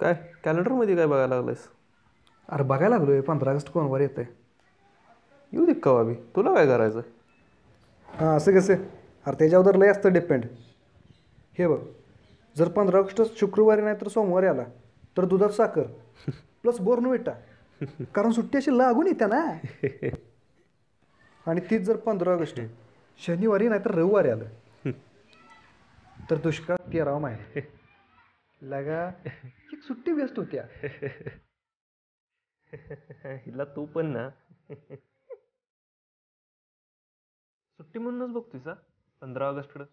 काय कॅलेंडरमध्ये काय बघायला लागलायस? अरे बघायला लागलोय 15 ऑगस्ट कोणवर येतंय. येऊ दे कवा बी, तुला काय करायचं? हां असं कसं? अरे त्याच्यावर लय असतं डिपेंड. हे बघ, जर 15 ऑगस्ट शुक्रवारी नाही तर सोमवारी आला तर दुधात साखर प्लस बोर्नविटा, कारण सुट्टी अशी लागून येत्या ना. आणि तीच जर 15 ऑगस्ट शनिवारी नाही तर रविवारी आलं तर दुष्काळ 13वा महिना. लगा एक सुट्टी वेस्ट होत्या. हिला तू पण ना. सुट्टी म्हणूनच बघतोयस हा 15 ऑगस्टकडं.